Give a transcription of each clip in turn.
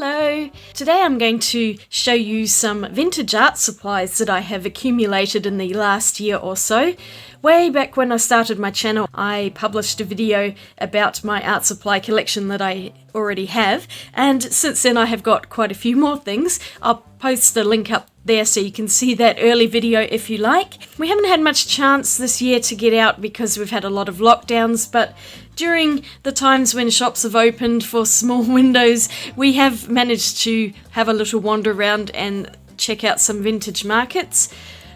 Hello! Today I'm going to show you some vintage art supplies that I have accumulated in the last year or so. Way back when I started my channel, I published a video about my art supply collection that I already have, and since then I have got quite a few more things. I'll post a link up there so you can see that early video if you like. We haven't had much chance this year to get out because we've had a lot of lockdowns, but during the times when shops have opened for small windows, we have managed to have a little wander around and check out some vintage markets.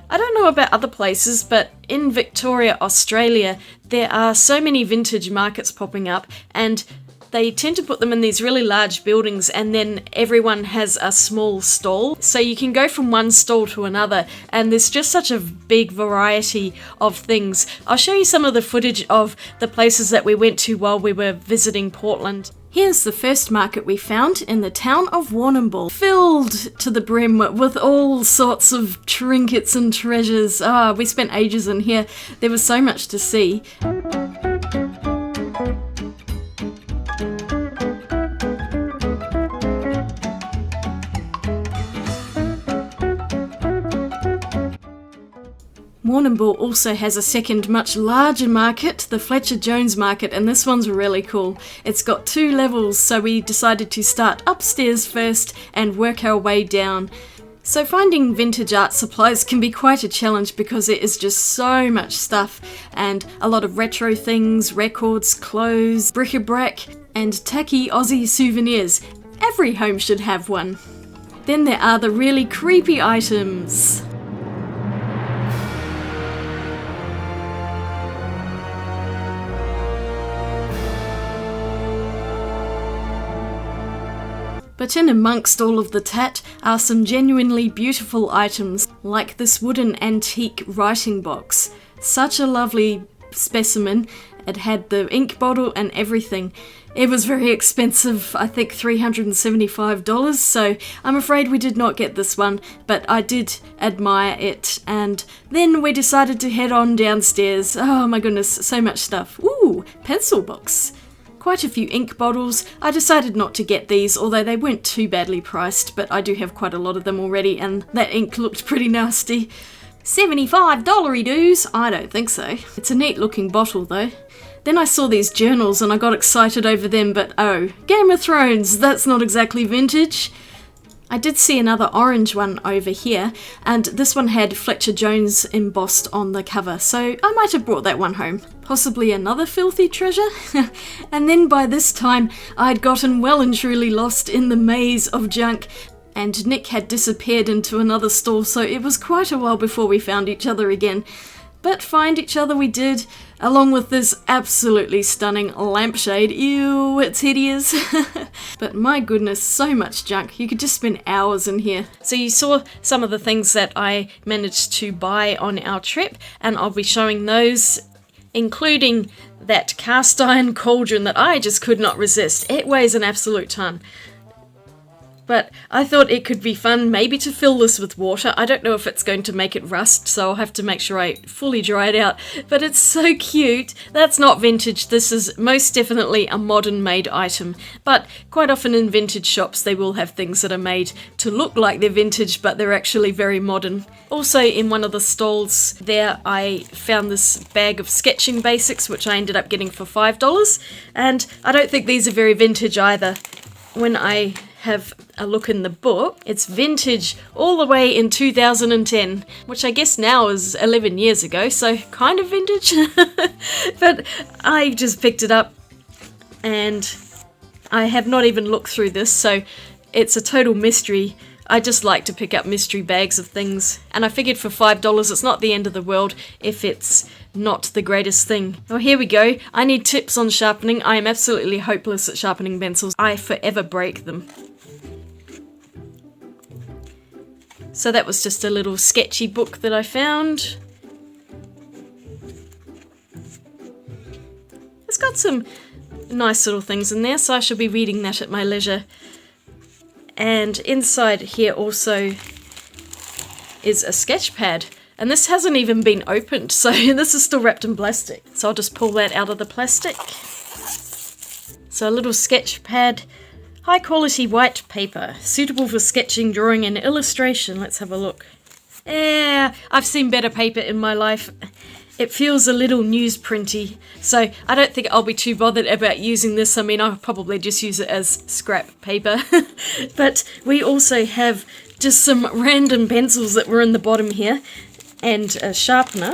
I don't know about other places, but in Victoria, Australia, there are so many vintage markets popping up, and they tend to put them in these really large buildings, and then everyone has a small stall. So you can go from one stall to another, and there's just such a big variety of things. I'll show you some of the footage of the places that we went to while we were visiting Portland. Here's the first market we found in the town of Warrnambool, filled to the brim with all sorts of trinkets and treasures. We spent ages in here. There was so much to see. Warrnambool also has a second, much larger market, the Fletcher Jones Market, and this one's really cool. It's got 2 levels, so we decided to start upstairs first and work our way down. So finding vintage art supplies can be quite a challenge because there is just so much stuff, and a lot of retro things, records, clothes, bric-a-brac, and tacky Aussie souvenirs. Every home should have one. Then there are the really creepy items. But in amongst all of the tat are some genuinely beautiful items, like this wooden antique writing box. Such a lovely specimen. It had the ink bottle and everything. It was very expensive, I think $375, so I'm afraid we did not get this one, but I did admire it. And then we decided to head on downstairs. Oh my goodness, so much stuff. Ooh, pencil box. Quite a few ink bottles. I decided not to get these, although they weren't too badly priced, but I do have quite a lot of them already, and that ink looked pretty nasty. $75 dues? I don't think so. It's a neat looking bottle though. Then I saw these journals and I got excited over them, but oh, Game of Thrones, that's not exactly vintage. I did see another orange one over here, and this one had Fletcher Jones embossed on the cover, so I might have brought that one home. Possibly another filthy treasure? And then by this time, I'd gotten well and truly lost in the maze of junk, and Nick had disappeared into another stall, so it was quite a while before we found each other again. But find each other we did, along with this absolutely stunning lampshade. Ew, it's hideous. But my goodness, so much junk. You could just spend hours in here. So you saw some of the things that I managed to buy on our trip, and I'll be showing those, including that cast iron cauldron that I just could not resist. It weighs an absolute ton. But I thought it could be fun maybe to fill this with water. I don't know if it's going to make it rust, so I'll have to make sure I fully dry it out. But it's so cute. That's not vintage. This is most definitely a modern made item. But quite often in vintage shops they will have things that are made to look like they're vintage, but they're actually very modern. Also in one of the stalls there I found this bag of sketching basics, which I ended up getting for $5. And I don't think these are very vintage either. When I have a look in the book, it's vintage all the way in 2010, which I guess now is 11 years ago, so kind of vintage. But I just picked it up and I have not even looked through this, so it's a total mystery. I just like to pick up mystery bags of things, and I figured for $5 it's not the end of the world if it's not the greatest thing. Oh, here we go. I need tips on sharpening. I am absolutely hopeless at sharpening pencils. I forever break them. So that was just a little sketchy book that I found. It's got some nice little things in there, so I shall be reading that at my leisure. And inside here also is a sketch pad. And this hasn't even been opened, so this is still wrapped in plastic. So I'll just pull that out of the plastic. So a little sketch pad. High quality white paper, suitable for sketching, drawing and illustration. Let's have a look. Yeah, I've seen better paper in my life. It feels a little newsprinty, so I don't think I'll be too bothered about using this. I mean, I'll probably just use it as scrap paper. But we also have just some random pencils that were in the bottom here, and a sharpener,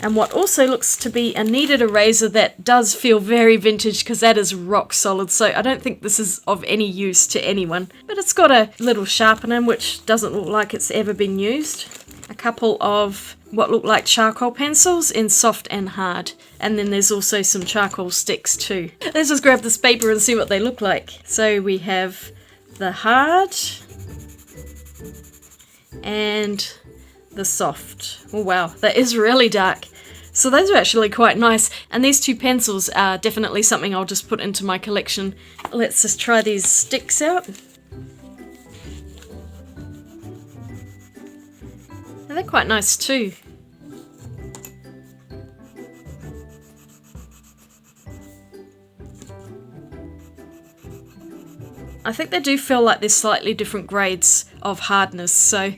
and what also looks to be a kneaded eraser that does feel very vintage because that is rock solid, so I don't think this is of any use to anyone. But it's got a little sharpener which doesn't look like it's ever been used. A couple of what look like charcoal pencils in soft and hard, and then there's also some charcoal sticks too. Let's just grab this paper and see what they look like. So we have the hard and the soft. Oh wow, that is really dark. So those are actually quite nice, and these two pencils are definitely something I'll just put into my collection. Let's just try these sticks out. They're quite nice too. I think they do feel like there's slightly different grades of hardness, so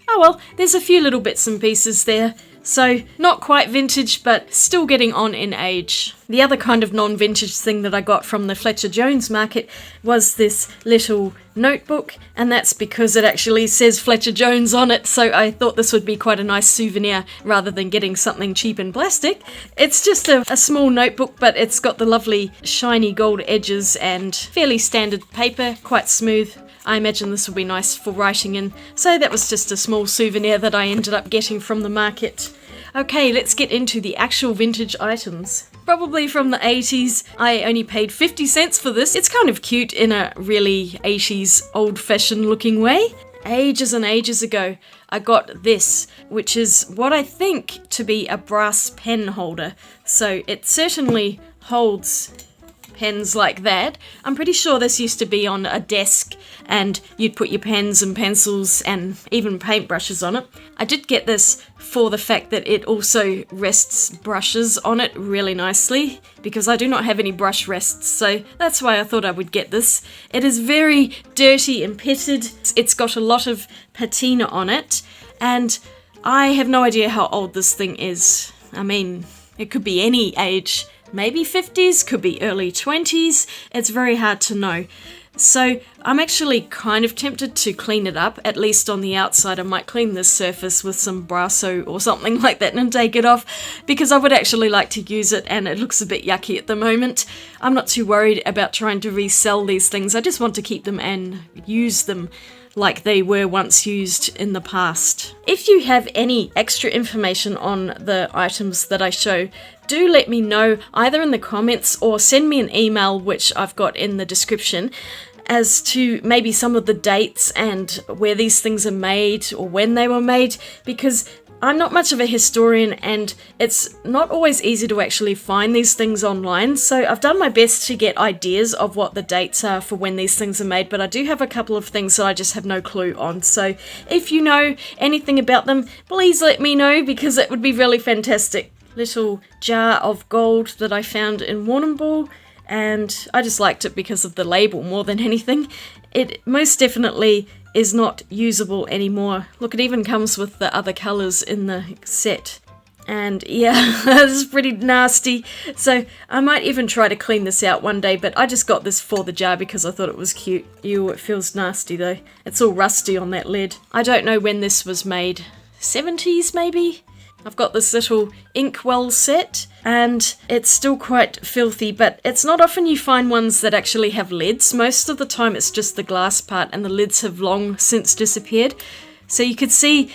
oh well, there's a few little bits and pieces there. So not quite vintage, but still getting on in age. The other kind of non-vintage thing that I got from the Fletcher Jones market was this little notebook, and that's because it actually says Fletcher Jones on it, so I thought this would be quite a nice souvenir rather than getting something cheap in plastic. It's just a small notebook, but it's got the lovely shiny gold edges and fairly standard paper, quite smooth. I imagine this will be nice for writing in, so that was just a small souvenir that I ended up getting from the market. Okay, let's get into the actual vintage items. Probably from the 80s. I only paid 50 cents for this. It's kind of cute in a really 80s old-fashioned looking way. Ages and ages ago, I got this, which is what I think to be a brass pen holder. So it certainly holds pens like that. I'm pretty sure this used to be on a desk and you'd put your pens and pencils and even paintbrushes on it. I did get this for the fact that it also rests brushes on it really nicely, because I do not have any brush rests, so that's why I thought I would get this. It is very dirty and pitted. It's got a lot of patina on it, and I have no idea how old this thing is. I mean, it could be any age. Maybe 50s, could be early 20s, it's very hard to know. So I'm actually kind of tempted to clean it up, at least on the outside. I might clean this surface with some Brasso or something like that and take it off, because I would actually like to use it, and it looks a bit yucky at the moment. I'm not too worried about trying to resell these things, I just want to keep them and use them like they were once used in the past. If you have any extra information on the items that I show, do let me know either in the comments or send me an email, which I've got in the description, as to maybe some of the dates and where these things are made or when they were made, because I'm not much of a historian and it's not always easy to actually find these things online, so I've done my best to get ideas of what the dates are for when these things are made, but I do have a couple of things that I just have no clue on. So if you know anything about them, please let me know, because it would be really fantastic. Little jar of gold that I found in Warrnambool, and I just liked it because of the label more than anything. It most definitely is not usable anymore. Look, it even comes with the other colours in the set. And yeah, this is pretty nasty. So I might even try to clean this out one day, but I just got this for the jar because I thought it was cute. Ew, it feels nasty though. It's all rusty on that lid. I don't know when this was made. 70s maybe? I've got this little inkwell set, and it's still quite filthy, but it's not often you find ones that actually have lids. Most of the time it's just the glass part, and the lids have long since disappeared. So you could see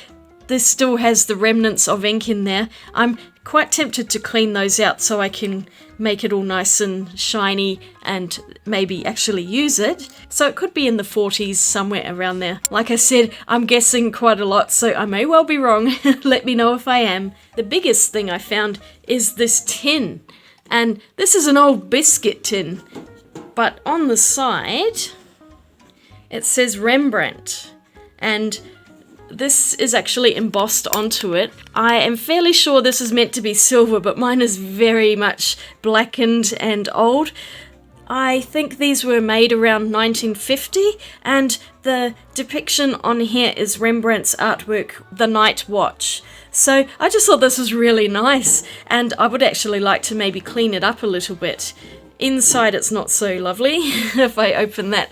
this still has the remnants of ink in there. I'm quite tempted to clean those out so I can make it all nice and shiny and maybe actually use it. So it could be in the 40s, somewhere around there. Like I said, I'm guessing quite a lot, so I may well be wrong. Let me know if I am. The biggest thing I found is this tin. And this is an old biscuit tin. But on the side, it says Rembrandt. And this is actually embossed onto it. I am fairly sure this is meant to be silver, but mine is very much blackened and old. I think these were made around 1950, and the depiction on here is Rembrandt's artwork, The Night Watch. So I just thought this was really nice, and I would actually like to maybe clean it up a little bit. Inside it's not so lovely. If I open that,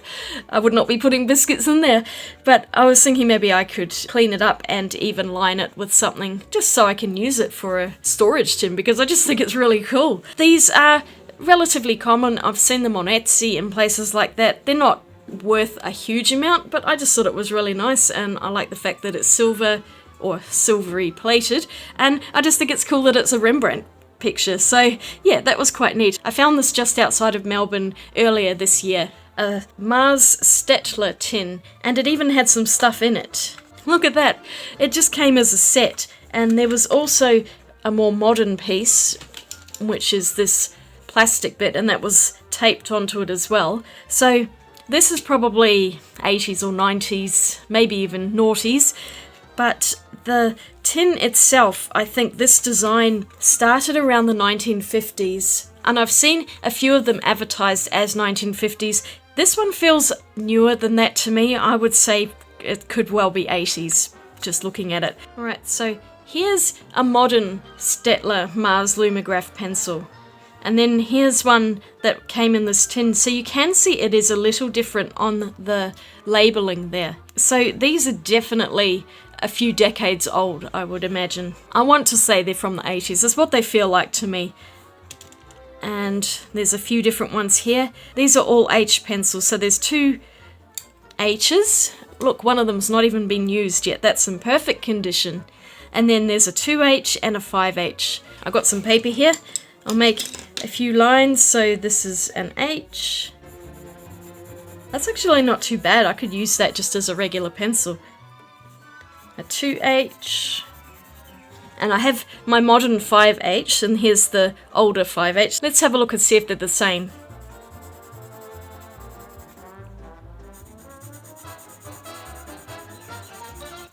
I would not be putting biscuits in there. But I was thinking maybe I could clean it up and even line it with something, just so I can use it for a storage tin, because I just think it's really cool. These are relatively common. I've seen them on Etsy and places like that. They're not worth a huge amount, but I just thought it was really nice, and I like the fact that it's silver or silvery plated, and I just think it's cool that it's a Rembrandt picture. So yeah, that was quite neat. I found this just outside of Melbourne earlier this year, a Mars Smelter Tin, and it even had some stuff in it. Look at that, it just came as a set. And there was also a more modern piece, which is this plastic bit, and that was taped onto it as well. So this is probably 80s or 90s, maybe even noughties, but the tin itself, I think this design started around the 1950s, and I've seen a few of them advertised as 1950s. This one feels newer than that to me. I would say it could well be 80s, just looking at it. Alright, so here's a modern Staedtler Mars Lumograph pencil. And then here's one that came in this tin. So you can see it is a little different on the labelling there. So these are definitely a few decades old, I would imagine. I want to say they're from the 80s. That's what they feel like to me. And there's a few different ones here. These are all H pencils. So there's two H's. Look, one of them's not even been used yet. That's in perfect condition. And then there's a 2H and a 5H. I've got some paper here. I'll make a few lines. So this is an H. That's actually not too bad. I could use that just as a regular pencil. A 2H. And I have my modern 5H, and here's the older 5H. Let's have a look and see if they're the same.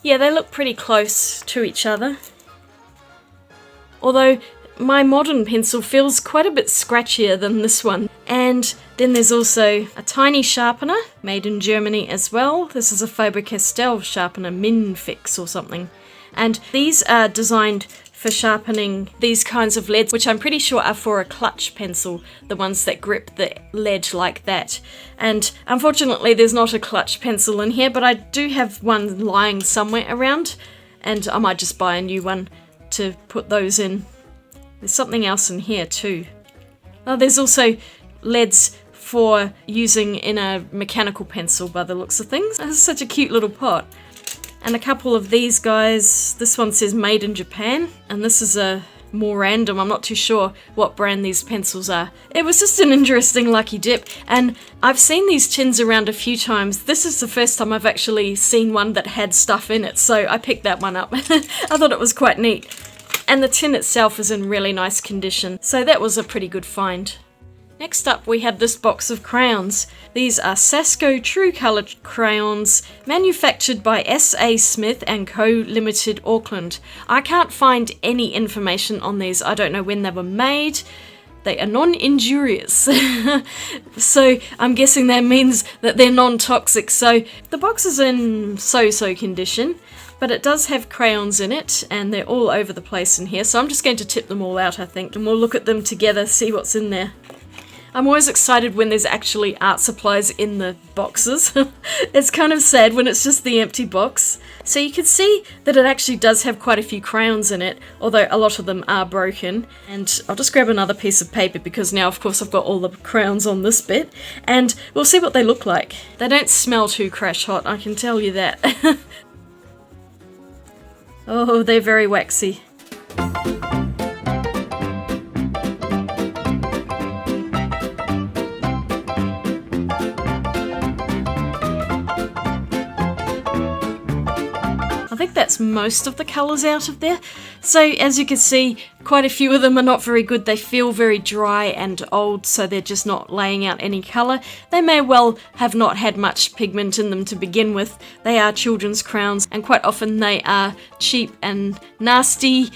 Yeah, they look pretty close to each other. Although my modern pencil feels quite a bit scratchier than this one. And then there's also a tiny sharpener, made in Germany as well. This is a Faber-Castell sharpener, Minfix or something. And these are designed for sharpening these kinds of leads, which I'm pretty sure are for a clutch pencil, the ones that grip the lead like that. And unfortunately there's not a clutch pencil in here, but I do have one lying somewhere around, and I might just buy a new one to put those in. There's something else in here too. Oh, there's also leads for using in a mechanical pencil by the looks of things. This is such a cute little pot. And a couple of these guys. This one says made in Japan, and this is a more random. I'm not too sure what brand these pencils are. It was just an interesting lucky dip, and I've seen these tins around a few times. This is the first time I've actually seen one that had stuff in it, so I picked that one up. I thought it was quite neat. And the tin itself is in really nice condition, so that was a pretty good find. Next up we had this box of crayons. These are Sasco True Colour crayons, manufactured by S.A. Smith & Co. Limited, Auckland. I can't find any information on these. I don't know when they were made. They are non-injurious. So I'm guessing that means that they're non-toxic. So the box is in so-so condition, but it does have crayons in it, and they're all over the place in here. So I'm just going to tip them all out, I think, and we'll look at them together, see what's in there. I'm always excited when there's actually art supplies in the boxes. It's kind of sad when it's just the empty box. So you can see that it actually does have quite a few crayons in it, although a lot of them are broken. And I'll just grab another piece of paper, because now of course I've got all the crayons on this bit, and we'll see what they look like. They don't smell too crash hot, I can tell you that. Oh, they're very waxy. I think that's most of the colours out of there. So as you can see, quite a few of them are not very good. They feel very dry and old, so they're just not laying out any colour. They may well have not had much pigment in them to begin with. They are children's crayons, and quite often they are cheap and nasty,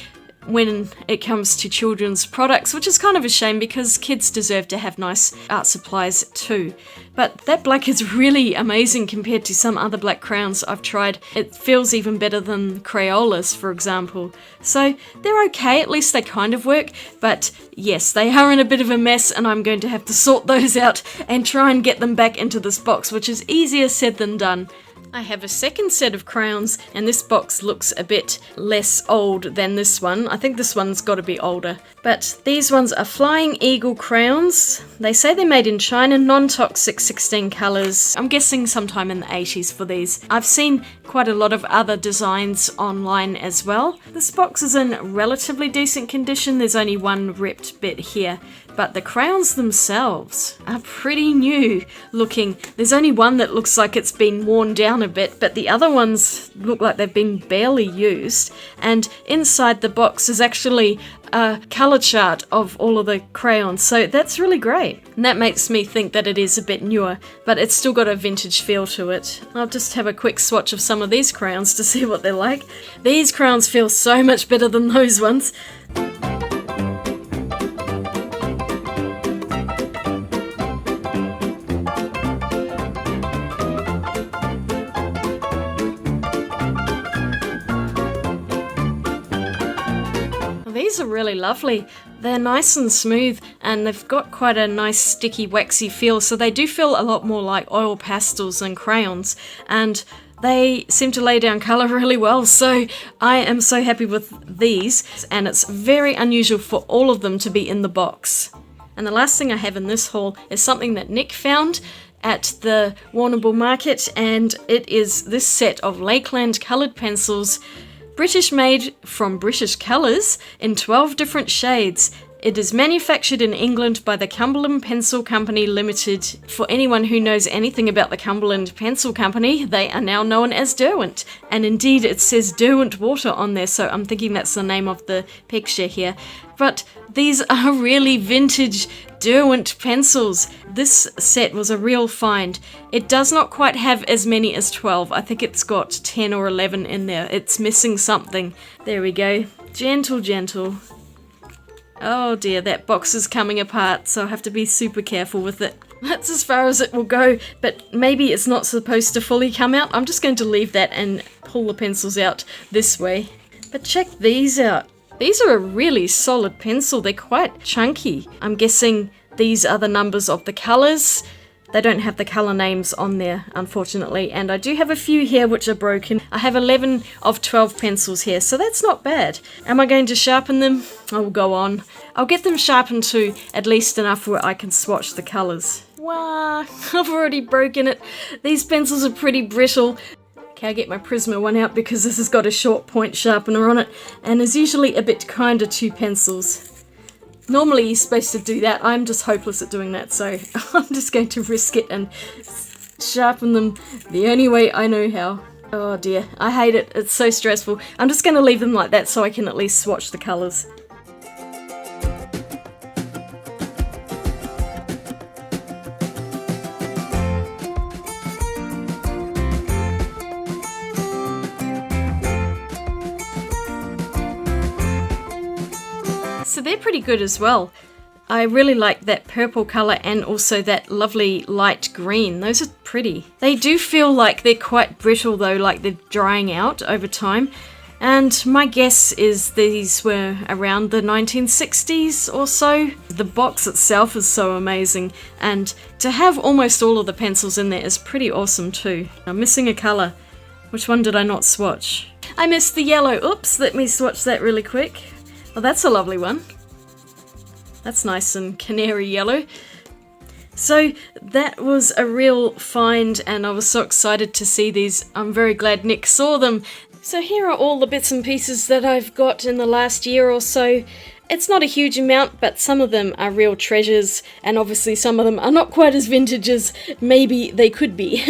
when it comes to children's products, which is kind of a shame because kids deserve to have nice art supplies too. But that black is really amazing compared to some other black crayons I've tried. It feels even better than Crayolas, for example. So they're okay, at least they kind of work, but yes, they are in a bit of a mess and I'm going to have to sort those out and try and get them back into this box, which is easier said than done. I have a second set of crayons, and this box looks a bit less old than this one. I think this one's got to be older. But these ones are Flying Eagle crayons. They say they're made in China, non-toxic, 16 colours. I'm guessing sometime in the 80s for these. I've seen quite a lot of other designs online as well. This box is in relatively decent condition. There's only one ripped bit here. But the crayons themselves are pretty new looking. There's only one that looks like it's been worn down a bit, but the other ones look like they've been barely used. And inside the box is actually a colour chart of all of the crayons, so that's really great. And that makes me think that it is a bit newer, but it's still got a vintage feel to it. I'll just have a quick swatch of some of these crayons to see what they're like. These crayons feel so much better than those ones. These are really lovely. They're nice and smooth and they've got quite a nice sticky waxy feel, so they do feel a lot more like oil pastels than crayons, and they seem to lay down colour really well, so I am so happy with these, and it's very unusual for all of them to be in the box. And the last thing I have in this haul is something that Nick found at the Warrnambool Market, and it is this set of Lakeland coloured pencils, British made from British colours in 12 different shades. It is manufactured in England by the Cumberland Pencil Company Limited. For anyone who knows anything about the Cumberland Pencil Company, they are now known as Derwent. And indeed it says Derwent Water on there, so I'm thinking that's the name of the picture here. But these are really vintage Derwent pencils. This set was a real find. It does not quite have as many as 12. I think it's got 10 or 11 in there. It's missing something. There we go. Gentle, gentle. Oh dear, that box is coming apart, so I have to be super careful with it. That's as far as it will go, but maybe it's not supposed to fully come out. I'm just going to leave that and pull the pencils out this way. But check these out. These are a really solid pencil. They're quite chunky. I'm guessing these are the numbers of the colours. They don't have the colour names on there, unfortunately, and I do have a few here which are broken. I have 11 of 12 pencils here, so that's not bad. Am I going to sharpen them? I will go on. I'll get them sharpened to at least enough where I can swatch the colours. Wow, I've already broken it. These pencils are pretty brittle. Okay, I'll get my Prisma one out because this has got a short point sharpener on it and is usually a bit kinder to pencils. Normally you're supposed to do that. I'm just hopeless at doing that, so I'm just going to risk it and sharpen them the only way I know how. Oh dear, I hate it. It's so stressful. I'm just going to leave them like that so I can at least swatch the colours. So they're pretty good as well. I really like that purple colour and also that lovely light green. Those are pretty. They do feel like they're quite brittle though, like they're drying out over time. And my guess is these were around the 1960s or so. The box itself is so amazing, and to have almost all of the pencils in there is pretty awesome too. I'm missing a colour. Which one did I not swatch? I missed the yellow. Oops, let me swatch that really quick. Well, that's a lovely one. That's nice and canary yellow. So that was a real find and I was so excited to see these. I'm very glad Nick saw them. So here are all the bits and pieces that I've got in the last year or so. It's not a huge amount, but some of them are real treasures, and obviously some of them are not quite as vintage as maybe they could be.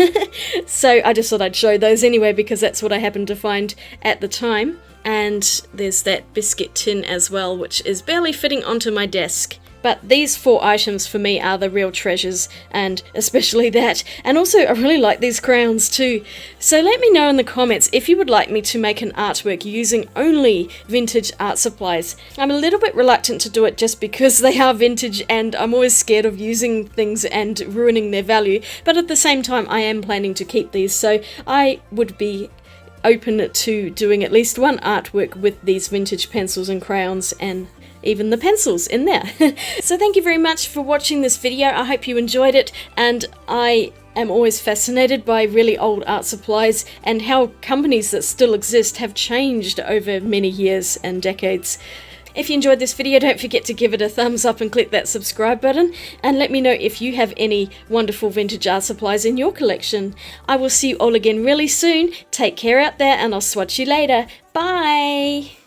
So I just thought I'd show those anyway because that's what I happened to find at the time. And there's that biscuit tin as well, which is barely fitting onto my desk. But these 4 items for me are the real treasures, and especially that. And also, I really like these crayons too. So let me know in the comments if you would like me to make an artwork using only vintage art supplies. I'm a little bit reluctant to do it just because they are vintage and I'm always scared of using things and ruining their value. But at the same time, I am planning to keep these, so I would be open to doing at least one artwork with these vintage pencils and crayons and even the pencils in there. So thank you very much for watching this video. I hope you enjoyed it, and I am always fascinated by really old art supplies and how companies that still exist have changed over many years and decades. If you enjoyed this video, don't forget to give it a thumbs up and click that subscribe button, and let me know if you have any wonderful vintage art supplies in your collection. I will see you all again really soon. Take care out there, and I'll swatch you later. Bye!